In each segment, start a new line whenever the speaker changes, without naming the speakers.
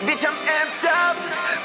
Bitch, I'm amped up.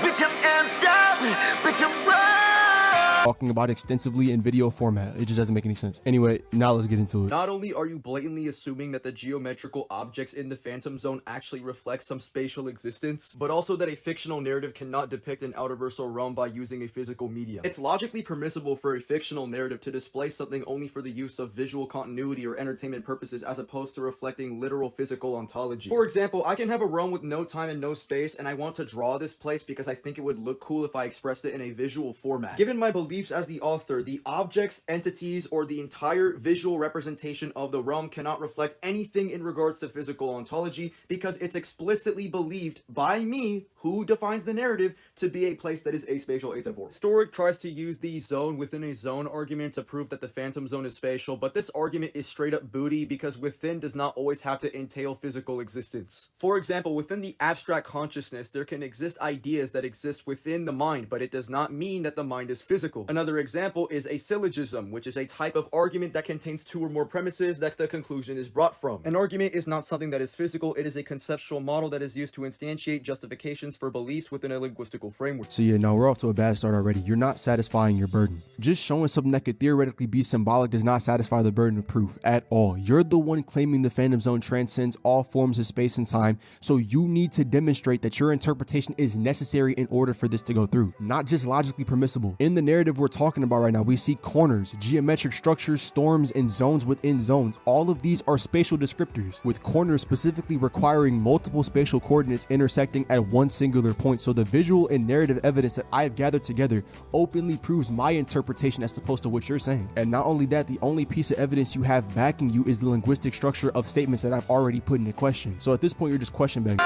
Bitch, I'm amped up. Bitch, I'm raw.
Talking about extensively in video format. It just doesn't make any sense. Anyway, now let's get into it.
Not only are you blatantly assuming that the geometrical objects in the Phantom Zone actually reflect some spatial existence, but also that a fictional narrative cannot depict an Outerversal realm by using a physical medium. It's logically permissible for a fictional narrative to display something only for the use of visual continuity or entertainment purposes as opposed to reflecting literal physical ontology. For example, I can have a realm with no time and no space, and I want to draw this place because I think it would look cool if I expressed it in a visual format. Given my beliefs as the author, the objects, entities, or the entire visual representation of the realm cannot reflect anything in regards to physical ontology because it's explicitly believed by me, who defines the narrative, to be a place that is aspatial atemporal. Storic tries to use the zone within a zone argument to prove that the Phantom Zone is spatial, but this argument is straight up booty because within does not always have to entail physical existence. For example, within the abstract consciousness, there can exist ideas that exist within the mind, but it does not mean that the mind is physical. Another example is a syllogism, which is a type of argument that contains two or more premises that the conclusion is brought from. An argument is not something that is physical, it is a conceptual model that is used to instantiate justifications for beliefs within a linguistical framework.
So yeah, now we're off to a bad start already. You're not satisfying your burden. Just showing something that could theoretically be symbolic does not satisfy the burden of proof at all. You're the one claiming the Phantom Zone transcends all forms of space and time, so you need to demonstrate that your interpretation is necessary in order for this to go through, not just logically permissible. In the narrative we're talking about right now, we see corners, geometric structures, storms, and zones within zones. All of these are spatial descriptors, with corners specifically requiring multiple spatial coordinates intersecting at one singular point. So the visual and narrative evidence that I have gathered together openly proves my interpretation as opposed to what you're saying. And not only that, the only piece of evidence you have backing you is the linguistic structure of statements that I've already put into question. So at this point, you're just question begging.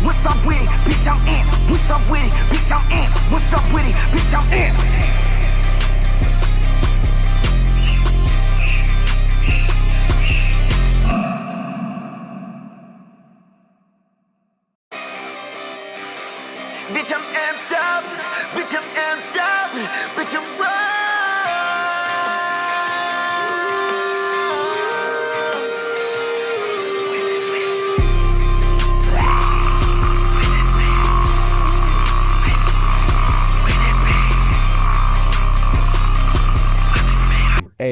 What's up with it? Bitch, I'm in. What's up with it? Bitch, I'm in. What's up with it? Bitch, I'm in. Bitch, I'm amped up. Bitch, I'm amped up. Bitch, I'm raw.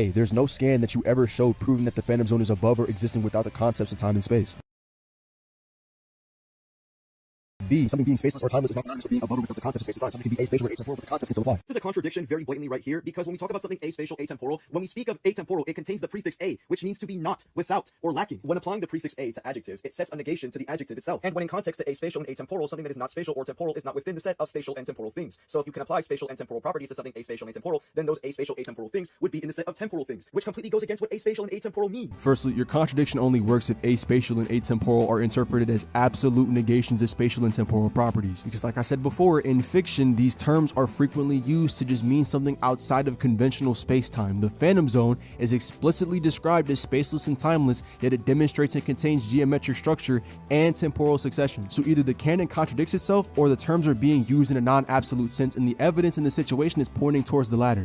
A. There's no scan that you ever showed proving that the Phantom Zone is above or existing without the concepts of time and space. B. Something being spaceless or timeless is not synonymous with being above or without the concept of space and time. Something can be aspatial or atemporal, but the concept can still apply.
This is a contradiction very blatantly right here, because when we talk about something aspatial, atemporal, when we speak of atemporal, it contains the prefix a, which means to be not, without, or lacking. When applying the prefix a to adjectives, it sets a negation to the adjective itself. And when in context to aspatial and atemporal, something that is not spatial or temporal is not within the set of spatial and temporal things. So if you can apply spatial and temporal properties to something aspatial and atemporal, then those aspatial atemporal things would be in the set of temporal things, which completely goes against what aspatial and atemporal mean.
Firstly, your contradiction only works if aspatial and atemporal are interpreted as absolute negations of spatial and temporal properties. Because like I said before, in fiction, these terms are frequently used to just mean something outside of conventional space-time. The Phantom Zone is explicitly described as spaceless and timeless, yet it demonstrates and contains geometric structure and temporal succession. So either the canon contradicts itself, or the terms are being used in a non-absolute sense, and the evidence in the situation is pointing towards the latter.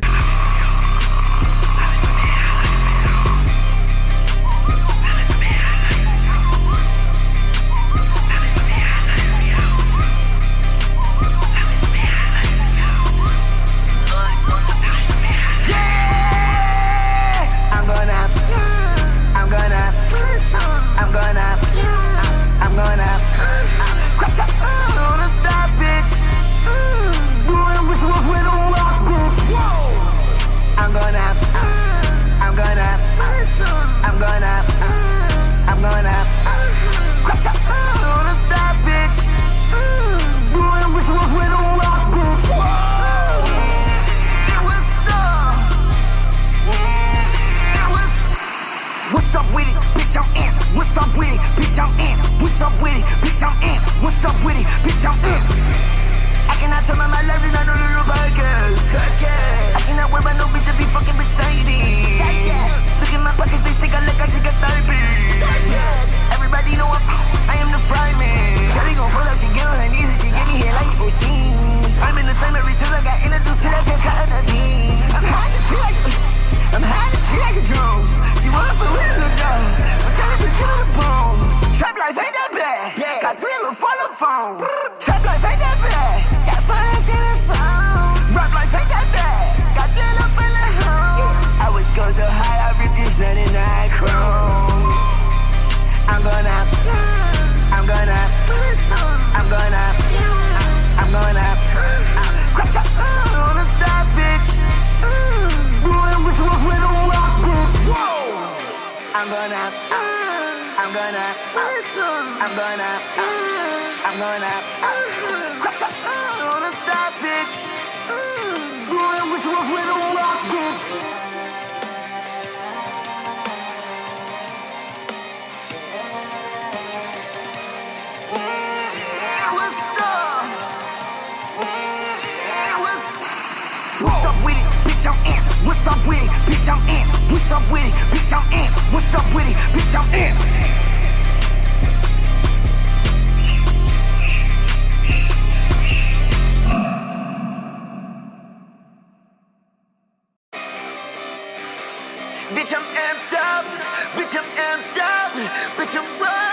What's up with it? Bitch, I'm in. What's up with it? Bitch, I'm in. What's up with it? Bitch, I'm in. Bitch, I'm amped up. Bitch, I'm amped up. Bitch, I'm raw.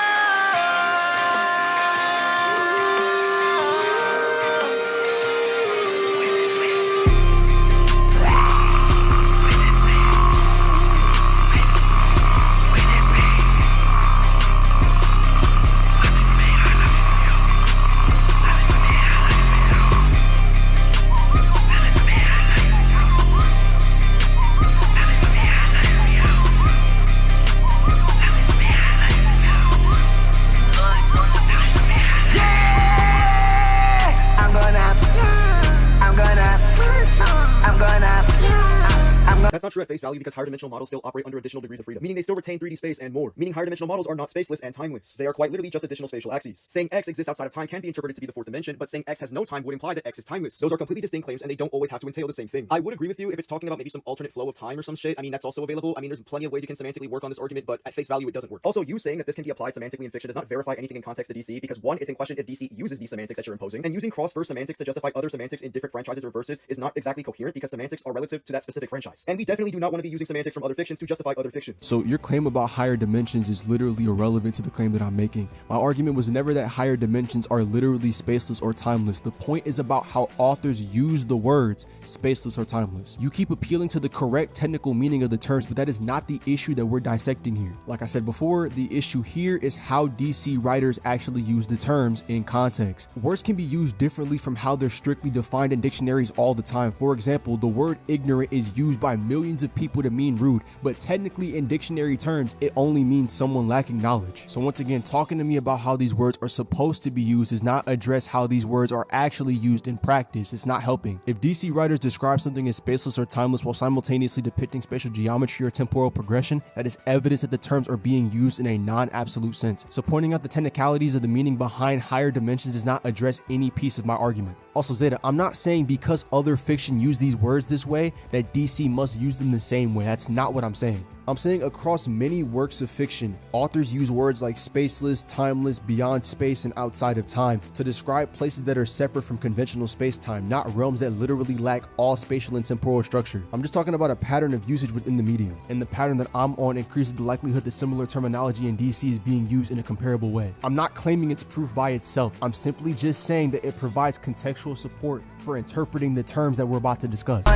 That's not true at face value, because higher dimensional models still operate under additional degrees of freedom, meaning they still retain 3D space and more, meaning higher dimensional models are not spaceless and timeless. They are quite literally just additional spatial axes. Saying X exists outside of time can be interpreted to be the fourth dimension, but saying X has no time would imply that X is timeless. Those are completely distinct claims, and they don't always have to entail the same thing. I would agree with you if it's talking about maybe some alternate flow of time or some shit. I mean, that's also available. I mean, there's plenty of ways you can semantically work on this argument, but at face value, it doesn't work. Also, you saying that this can be applied semantically in fiction does not verify anything in context to DC, because one, it's in question if DC uses these semantics that you're imposing, and using cross-verse semantics to justify other semantics in different franchises or verses is not exactly coherent, because semantics are relative to that specific franchise. And we definitely definitely do not want to be using semantics from other fictions to justify other fictions.
So your claim about higher dimensions is literally irrelevant to the claim that I'm making. My argument was never that higher dimensions are literally spaceless or timeless. The point is about how authors use the words spaceless or timeless. You keep appealing to the correct technical meaning of the terms, but that is not the issue that we're dissecting here. Like I said before, the issue here is how DC writers actually use the terms in context. Words can be used differently from how they're strictly defined in dictionaries all the time. For example, the word ignorant is used by millions of people to mean rude, but technically in dictionary terms, it only means someone lacking knowledge. So once again, talking to me about how these words are supposed to be used does not address how these words are actually used in practice. It's not helping. If DC writers describe something as spaceless or timeless while simultaneously depicting spatial geometry or temporal progression, that is evidence that the terms are being used in a non-absolute sense. So pointing out the technicalities of the meaning behind higher dimensions does not address any piece of my argument. Also, Zeta, I'm not saying because other fiction use these words this way that DC must use them the same way. That's not what I'm saying. I'm saying across many works of fiction, authors use words like spaceless, timeless, beyond space, and outside of time to describe places that are separate from conventional space-time, not realms that literally lack all spatial and temporal structure. I'm just talking about a pattern of usage within the medium, and the pattern that I'm on increases the likelihood that similar terminology in DC is being used in a comparable way. I'm not claiming it's proof by itself. I'm simply just saying that it provides contextual support for interpreting the terms that we're about to discuss.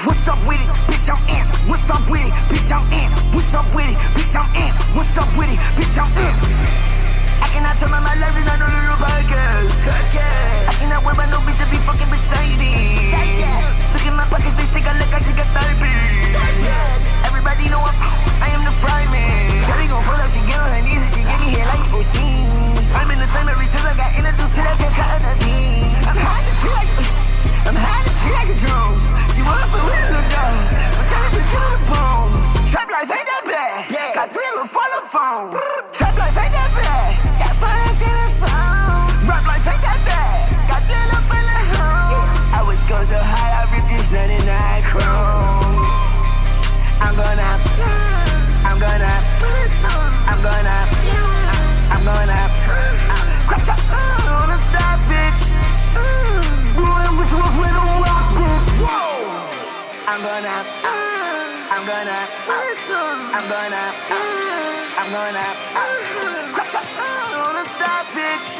What's up with it, bitch, I'm in. What's up with it, bitch, I'm in. What's up with it, bitch, I'm in. What's up with it, bitch, I'm in. I cannot turn my life in a little podcast. I cannot wear my no bitch to be fucking beside it. Look at my pockets, they stick out like I just got 30. Everybody know I am the fry man. Shawty gon' pull up, she get on her knees and she give me head like O'Sheen. I'm in the same every since I got introduced to that pink cotton of bean. I'm hiding shit like a drone. She wanna for real, little dog. I'm trying to just get on the bone. Trap life ain't that bad. Got 3 little follow phones. Trap life ain't that bad. Got 5 telephones. Rap life ain't that bad. Got 3 little follow homes. I was go so high, I ripped this 99 chrome. I'm gonna crop top on the thigh, bitch. I'm gonna crop top on the thigh, bitch.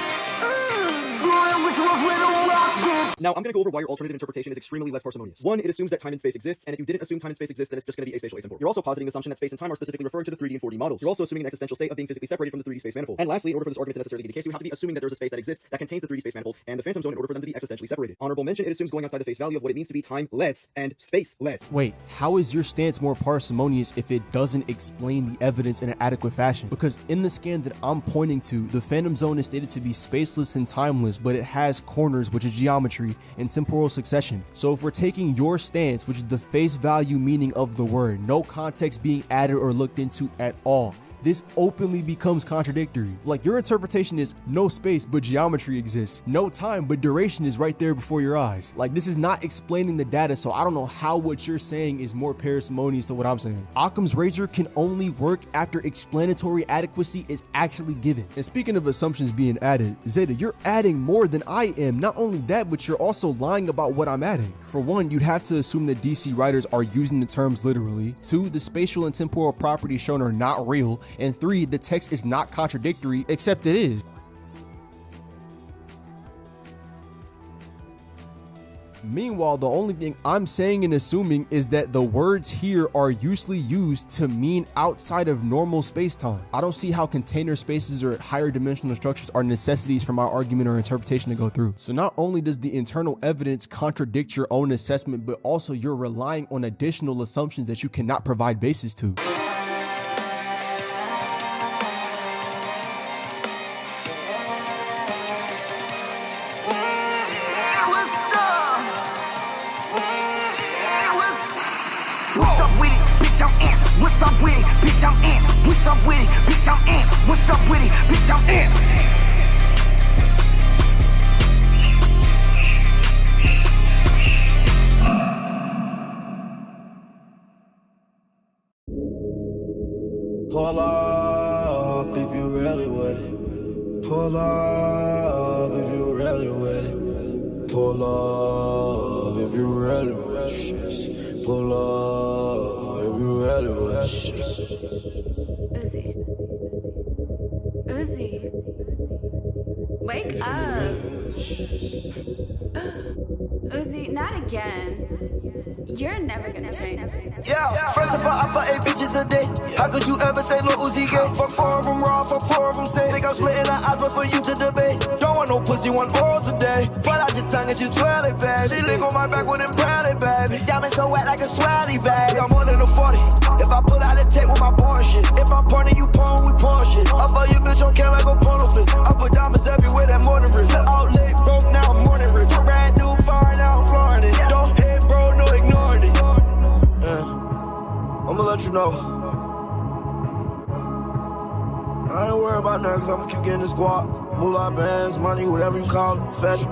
Now, I'm going to go over why your alternative interpretation is extremely less parsimonious. One, it assumes that time and space exists, and if you didn't assume time and space exist, then it's just going to be aspatial atemporal. You're also positing the assumption that space and time are specifically referring to the 3D and 4D models. You're also assuming an existential state of being physically separated from the 3D space manifold. And lastly, in order for this argument to necessarily be the case, you have to be assuming that there's a space that exists that contains the 3D space manifold and the phantom zone in order for them to be existentially separated. Honorable mention, it assumes going outside the face value of what it means to be time-less and space-less.
Wait, how is your stance more parsimonious if it doesn't explain the evidence in an adequate fashion? Because in the scan that I'm pointing to, the phantom zone is stated to be spaceless and timeless, but it has corners, which is geometry, and temporal succession. So if we're taking your stance, which is the face value meaning of the word, no context being added or looked into at all, this openly becomes contradictory. Like, your interpretation is no space but geometry exists, no time but duration is right there before your eyes. Like, this is not explaining the data, so I don't know how what you're saying is more parsimonious to what I'm saying. Occam's razor can only work after explanatory adequacy is actually given. And speaking of assumptions being added, Zeta, you're adding more than I am. Not only that, but you're also lying about what I'm adding. For one, you'd have to assume that DC writers are using the terms literally. 2, the spatial and temporal properties shown are not real. And 3, the text is not contradictory, except it is. Meanwhile, the only thing I'm saying and assuming is that the words here are usually used to mean outside of normal space-time. I don't see how container spaces or higher dimensional structures are necessities for my argument or interpretation to go through. So not only does the internal evidence contradict your own assessment, but also you're relying on additional assumptions that you cannot provide basis to.
What's What's up with it? Bitch, I'm in. What's up with it? Bitch, I'm in. What's up with it? Bitch, I'm in.
Pull up if you really with it. Pull up if you really with it. Pull up if you really with shit. Pull up if you really with shit.
Uzi. Wake up. Uzi, not again. You're never gonna change.
Yeah, first of all, I fuck 8 bitches a day. How could you ever say Lil Uzi gay? Fuck 4 of them raw, fuck 4 of them safe. Think I'm splitting the odds, but for you to debate. Don't want no pussy, want oral today. Pull out your tongue and you twirl it, baby. She lick on my back with them proudly, baby. Diamond so wet like a swally, baby. I'm more than a 40. If I put out a tape with my porn shit. If I'm porning, you porn, we porn shit. I fuck your bitch on can like a porno flip. I put diamonds everywhere, that morning rich. Out late, broke, now I'm morning rich. Brand new, fire, now I'm flooring it. Don't hit, bro, no ignoring it. I'ma let you know. I ain't worried about that, cause I'ma keep getting this guap. Moolah bands, money, whatever you call it, fetch.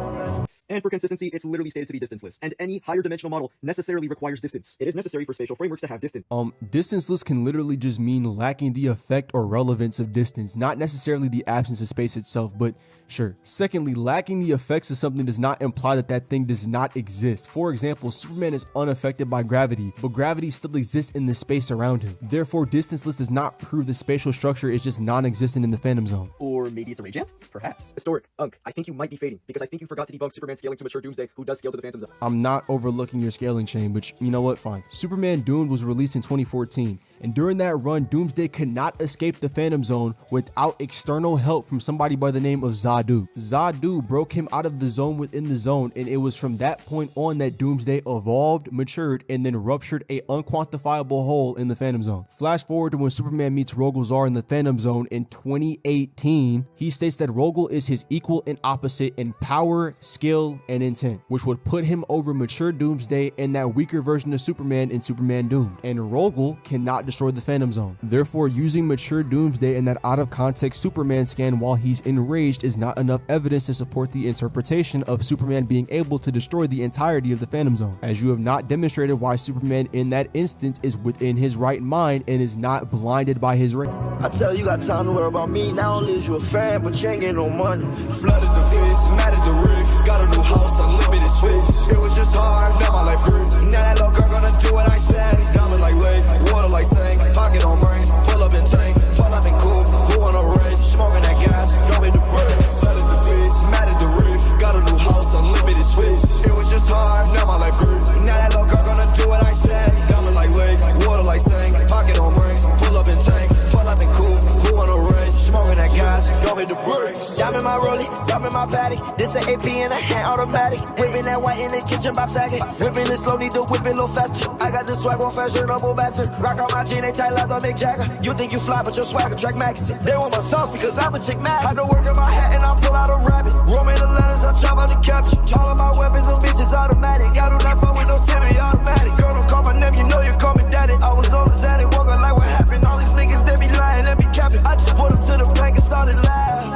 And for consistency, it's literally stated to be distanceless. And any higher dimensional model necessarily requires distance. It is necessary for spatial frameworks to have distance.
Distanceless can literally just mean lacking the effect or relevance of distance, not necessarily the absence of space itself, but sure. Secondly, lacking the effects of something does not imply that that thing does not exist. For example, Superman is unaffected by gravity, but gravity still exists in the space around him. Therefore, distanceless does not prove the spatial structure is just non-existent in the Phantom Zone.
Or maybe it's a ray jam? Perhaps. Historic. Unk, I think you might be fading, because I think you forgot to debunk Superman scaling to mature Doomsday, who does scale to the Phantom Zone.
I'm not overlooking your scaling chain, which, you know what, fine. Superman Doomed was released in 2014, and during that run, Doomsday could not escape the Phantom Zone without external help from somebody by the name of Zadu. Zadu broke him out of the zone within the zone, and it was from that point on that Doomsday evolved, matured, and then ruptured a unquantifiable hole in the Phantom Zone. Flash forward to when Superman meets Rogol Zar in the Phantom Zone in 2018, he states that Rogol is his equal and opposite in power, skill, and intent, which would put him over mature Doomsday and that weaker version of Superman in Superman Doomed. And Rogol cannot destroy the Phantom Zone. Therefore, using mature Doomsday and that out of context Superman scan while he's enraged is not enough evidence to support the interpretation of Superman being able to destroy the entirety of the Phantom Zone, as you have not demonstrated why Superman in that instance is within his right mind and is not blinded by his rage.
I tell you got time to worry about me. Not only is you a fan, but you ain't getting no money. Flooded the face, mad at the roof. Got a new house, unlimited space. It was just hard, now my life grew. Now that little girl gonna do what I said. Diamond like lake, water like sink. Pocket on rings, pull up in tank. Pull up in coupe, who on a race? Smoking that gas, drop in the brakes. Flooded the face, mad at the roof. Got a new house, unlimited space. It was just hard, now my life grew. Now that little girl gonna do what I said. Diamond like lake, water like sink. Pocket on rings, pull up in tank. Pull up in coupe, who on a race? Smoking that gas, drop in the brakes. Diamond my rollie, diamond my patty. This an AP in a hand automatic. Whipping that white in the kitchen, Bob Saget. Whipping it slow, need to whip it a little faster. I got this swag, one fashionable bastard. Rock on my jean, they tight like the Mick Jagger. You think you fly, but your swagger track magazine. They want my sauce because I'm a chick mad. Had to work in my hat and I pull out a rabbit. Roaming the letters, I chop out the caption. All of my weapons, them bitches automatic. I do not fuck with no semi-automatic. Girl, don't call my name, you know you call me daddy. I was on the Xanax, walking like what happened. All these niggas, they be lying, let me cap it. I just put them to the plank and started laughing.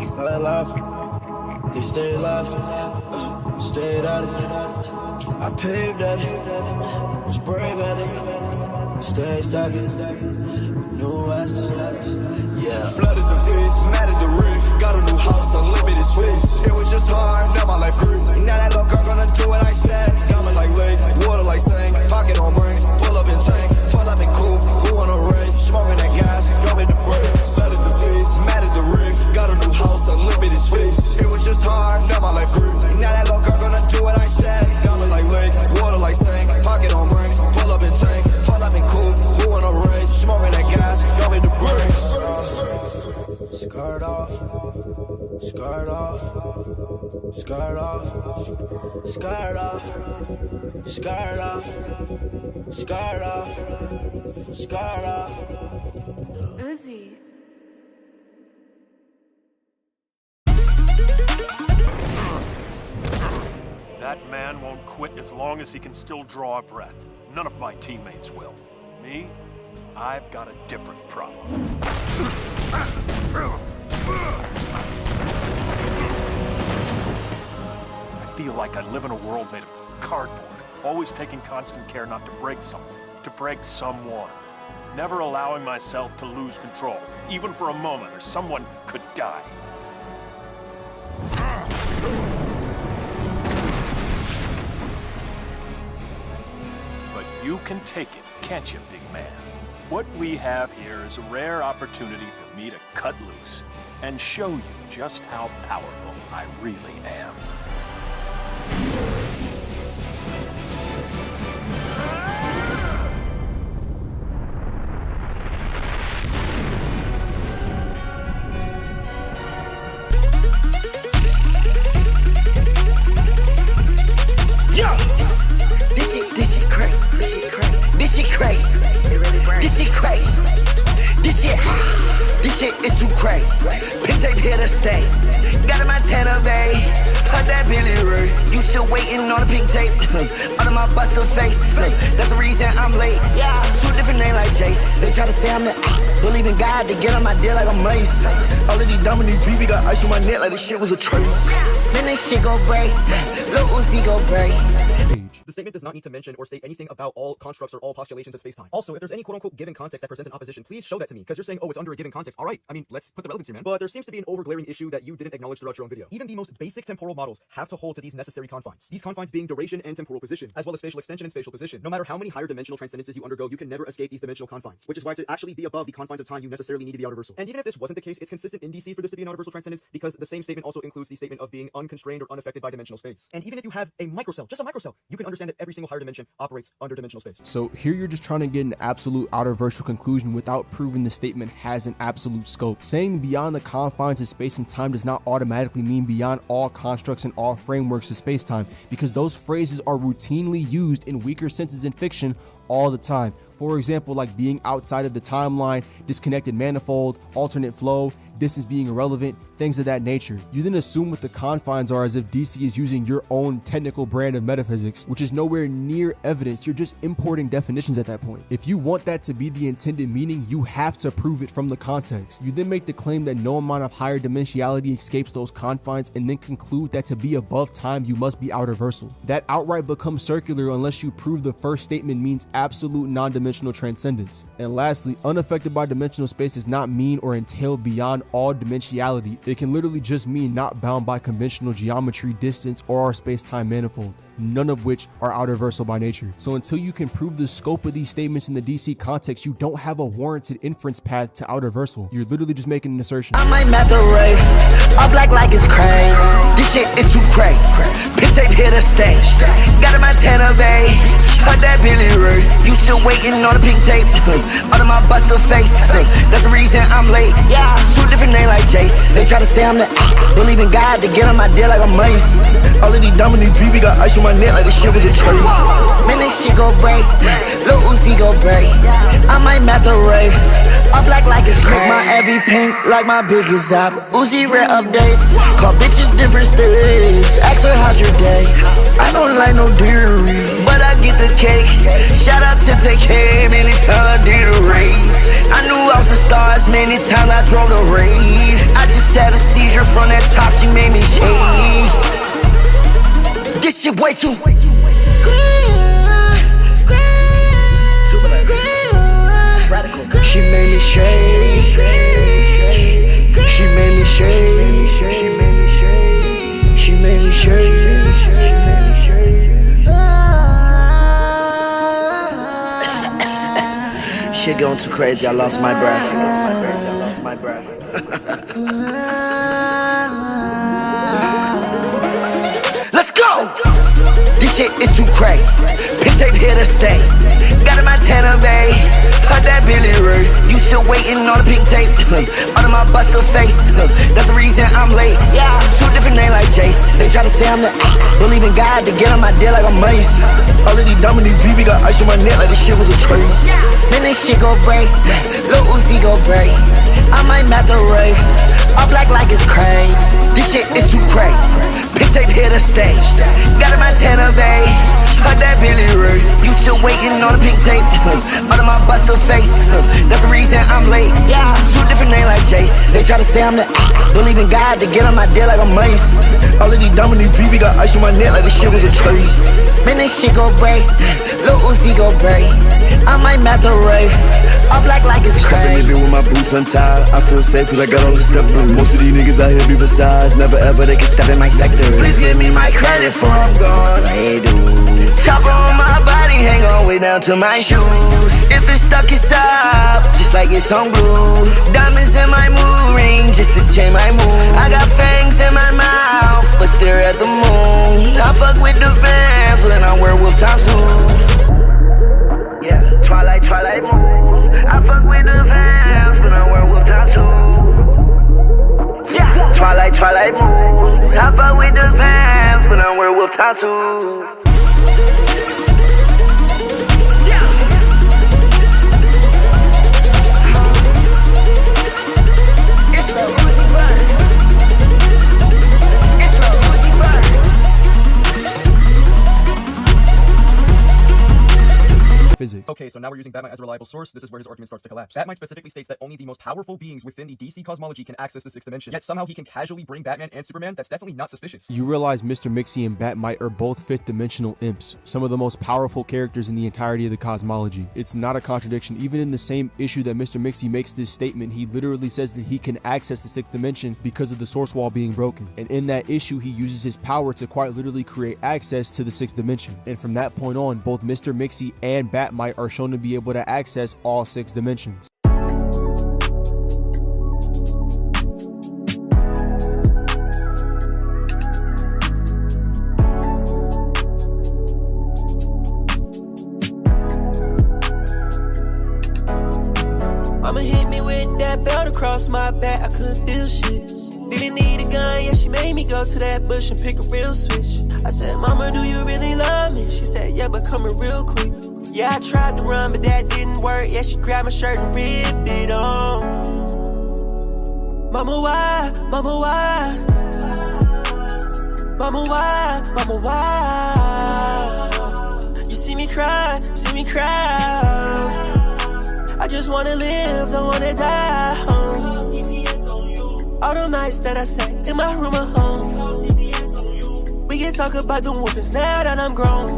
Started laughing. They stayed laughing. Stayed at it. I paved at it. Was brave at it. Stay stacking. New West. Yeah. Flooded the face, mad at the roof. Got a new house, unlimited space. It was just hard, now my life grew. Now that little girl gonna do what I said. Diamond like lake, water like sink. Pocket on rings, pull up in tank. Pull up in coupe, who on a race? Smoking that gas, drop in the brakes. Flooded the face, mad at the roof. Got a new house, unlimited space. It was just hard, now my life grew. Now that little girl gonna do what I said. Diamond like lake, water like sink. Pocket on rings, pull up in tank. Pull up in coupe, who on a race? Smoking that gas, drop in the brakes. Scarred off, scarred off, scarred off, scarred off, scarred off, scarred off, scarred off.
Uzi.
That man won't quit as long as he can still draw a breath. None of my teammates will. Me, I've got a different problem. I feel like I live in a world made of cardboard, always taking constant care not to break something, to break someone. Never allowing myself to lose control, even for a moment, or someone could die. But you can take it, can't you, big man? What we have here is a rare opportunity for me to cut loose and show you just how powerful I really am.
This shit is too crazy. Pink tape here to stay. Got a Montana Bay. Heard that Billy Ray. You still waiting on a pink tape? Under my buster face. That's the reason I'm late. Yeah, two different names like Jace. They try to say I'm the believe in God to get on my deal like a mace. All of these Dominique VV got ice on my neck like this shit was a trade. Then this shit go break. Lil Uzi go break.
The statement does not need to mention or state anything about all constructs or all postulations of space-time. Also, if there's any quote-unquote given context that presents an opposition, please show that to me, because you're saying, oh, it's under a given context. All right, I mean, let's put the relevance here, man. But there seems to be an over-glaring issue that you didn't acknowledge throughout your own video. Even the most basic temporal models have to hold to these necessary confines. These confines being duration and temporal position, as well as spatial extension and spatial position. No matter how many higher dimensional transcendences you undergo, you can never escape these dimensional confines, which is why to actually be above the confines of time, you necessarily need to be outerversal. And even if this wasn't the case, it's consistent in DC for this to be an outerversal transcendence, because the same statement also includes the statement of being unconstrained or unaffected by dimensional space. And even if you have a microcell, just a microcell, you can understand that every single higher dimension operates under dimensional space.
So here you're just trying to get an absolute outerversal conclusion without proving the statement has an absolute scope. Saying beyond the confines of space and time does not automatically mean beyond all constructs and all frameworks of space-time, because those phrases are routinely used in weaker senses in fiction all the time. For example, like being outside of the timeline, disconnected manifold, alternate flow, distance being irrelevant, things of that nature. You then assume what the confines are as if DC is using your own technical brand of metaphysics, which is nowhere near evidence. You're just importing definitions at that point. If you want that to be the intended meaning, you have to prove it from the context. You then make the claim that no amount of higher dimensionality escapes those confines, and then conclude that to be above time, you must be outerversal. That outright becomes circular unless you prove the first statement means absolute non-dimensional transcendence. And lastly, unaffected by dimensional space does not mean or entail beyond all dimensionality. It can literally just mean not bound by conventional geometry, distance, or our space-time manifold, none of which are outerversal by nature. So until you can prove the scope of these statements in the DC context, you don't have a warranted inference path to outerversal. You're literally just making an assertion.
I might map the rave, all black like it's crazy. This shit is too crazy. Pink tape here to stay. Got a Montana Bay. Heard that Billy Ray. You still waiting on a pink tape? Under my buster face. That's the reason I'm late. Yeah, two different names like Jace. They try to say I'm the believe in God to get on my deal like a mace. All of these Dominique VV got ice on my neck like this shit was a trade. Man, this shit go break. Lil Uzi go break. I might map the rave. All black like it's crazy. My every pink like my biggest op. Uzi rare updates. Call bitches different stages. Ask her how's your day. I don't like no dairy, but I get the cake. Shout out to TK, many times I did a race. I knew I was the stars, many times I drove the rave. I just had a seizure from that top, she made me shake. This shit way too radical. She made me shake. She made me shake. She made me shake. Shit going too crazy, I lost my breath. Let's go! This shit is too crazy. Pink tape here to stay. Got a Montana Bay. Heard that Billy Ray. You still waiting on a pink tape? Under my buster face. That's the reason I'm late. Yeah, two different names like Jace. They try to say I'm the believe in God to get on my deal like a mace. All of these Dominique VV got ice on my neck like this shit was a trade. Man, this shit go break. Lil Uzi go break. I might map the rave. All black like it's crazy. This shit is too crazy. Pink tape here to stay. Got a Montana Bay. Heard that Billy Ray. You still waiting on the pink tape. Under my buster face, that's the reason I'm late. Yeah, two different names like Jace. They try to say I'm the believe in God to get on my deal like a mace. All of these Dominic VV got ice on my neck like this shit was a tree. Man, this shit gon' break, Lil Uzi gon' break. I might map the Wraith, all black like it's crazy.
Stepping with my boots untied, I feel safe cause I got all the stepper. Most of these niggas out here be besides, never ever they can step in my sector.
Please give me my credit for I'm gone, hey dude. Chopper on my body, hang on way down to my shoes. If it's stuck, it's up, just like it's on glue. Diamonds in my mood ring, just to change my mood. I got fangs in my mouth, but stare at the moon. I fuck with the vamps when I'm werewolf time soon. Yeah, Twilight moon. I fuck with the vamps when I'm werewolf time soon. Yeah, Twilight moon. I fuck with the vamps when I'm werewolf time soon.
Physics.
Okay, so now we're using Batman as a reliable source. This is where his argument starts to collapse. Batman specifically states that only the most powerful beings within the DC cosmology can access the 6th dimension. Yet somehow he can casually bring Batman and Superman. That's definitely not suspicious.
You realize Mr. Mixie and Batmite are both 5th dimensional imps, some of the most powerful characters in the entirety of the cosmology. It's not a contradiction. Even in the same issue that Mr. Mixie makes this statement, he literally says that he can access the 6th dimension because of the source wall being broken. And in that issue, he uses his power to quite literally create access to the 6th dimension. And from that point on, both Mr. Mixie and Batmite are shown to be able to access all 6 dimensions.
Mama hit me with that belt across my back, I couldn't feel shit. Didn't need a gun, yeah, she made me go to that bush and pick a real switch. I said, Mama, do you really love me? She said, yeah, but coming real quick. Yeah, I tried to run, but that didn't work. Yeah, she grabbed my shirt and ripped it on. Mama, why? Mama, why? Mama, why? Mama, why? You see me cry, I just wanna live, don't wanna die. All the nights that I sat in my room at home. We can talk about them whoopings now that I'm grown.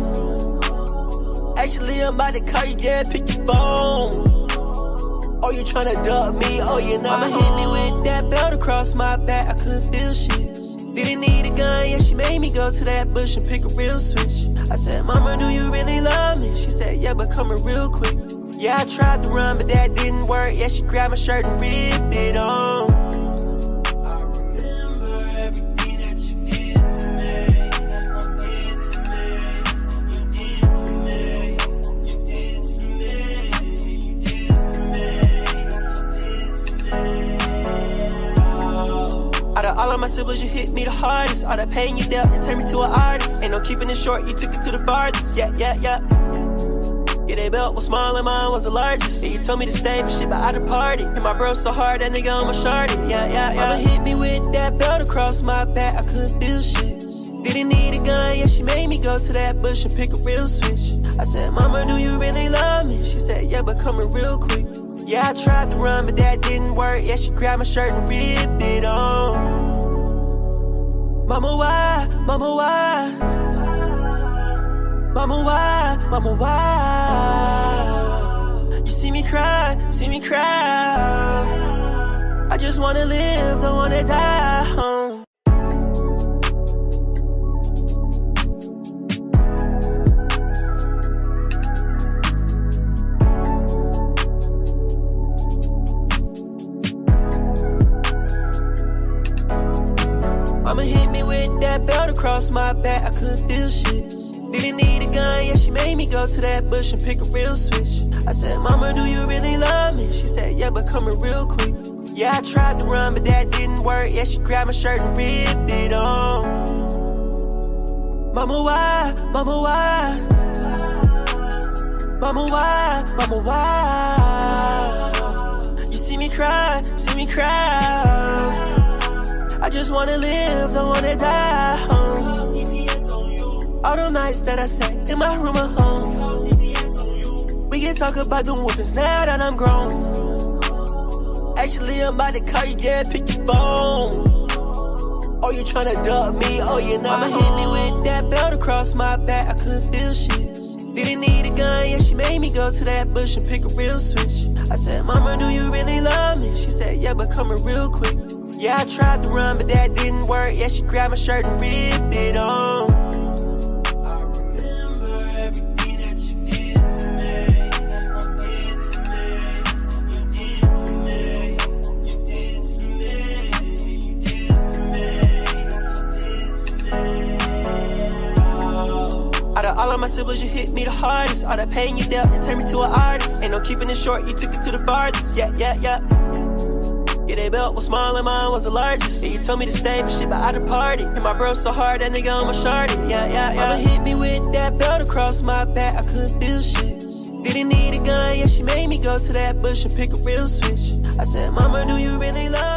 Actually, I'm about to call you, yeah, pick your phone. Oh, you tryna duck me, oh, you're not. Mama hit me with that belt across my back, I couldn't feel shit. Didn't need a gun, yeah, she made me go to that bush and pick a real switch. I said, Mama, do you really love me? She said, yeah, but coming real quick. Yeah, I tried to run, but that didn't work. Yeah, she grabbed my shirt and ripped it on. I remember everything that you did to me. Out of all of my siblings, you hit me the hardest. All that pain you dealt, it turned me to an artist. Ain't no keeping it short, you took it to the farthest. Yeah. Yeah, they belt was small and mine was the largest. Yeah, you told me to stay, but shit, but I departed. And my bro so hard, that nigga almost sharded. Yeah. Mama hit me with that belt across my back, I couldn't feel shit. Didn't need a gun, yeah, she made me go to that bush and pick a real switch. I said, Mama, do you really love me? She said, yeah, but coming real quick. Yeah, I tried to run, but that didn't work. Yeah, she grabbed my shirt and ripped it on. Mama, why? Mama, why? Mama, why? Mama, why? You see me cry, I just wanna live, don't wanna die. Mama hit me with that belt across my back, I couldn't feel shit. Didn't need a gun, yeah, she made me go to that bush and pick a real switch. I said, Mama, do you really love me? She said, yeah, but coming real quick. Yeah, I tried to run, but that didn't work. Yeah, she grabbed my shirt and ripped it on. Mama, why? Mama, why? Mama, why? Mama, why? You see me cry, I just wanna live, don't wanna die. All the nights that I sat in my room at home. We can talk about them whoopings now that I'm grown. Actually, I'm about to call you, yeah, pick your phone. Oh, you tryna duck me, oh, you're not Mama hit me with that belt across my back, I couldn't feel shit. Didn't need a gun, yeah, she made me go to that bush and pick a real switch. I said, Mama, do you really love me? She said, yeah, but coming real quick. Yeah, I tried to run, but that didn't work. Yeah, she grabbed my shirt and ripped it on. I remember everything that you did to me. You did to me. You did to me. You did to me. You did to me. Out of all of my siblings, you hit me the hardest. All that pain you dealt, it turned me to an artist. Ain't no keeping it short, you took it to the farthest. Yeah, yeah, yeah. Yeah, they belt was small and mine was the largest. Yeah, you told me to stay, but shit, but I departed. And my bro so hard, that nigga on my shorty. Yeah, yeah, yeah. Mama hit me with that belt across my back, I couldn't feel shit. Didn't need a gun, yeah, she made me go to that bush and pick a real switch. I said, Mama, do you really love me?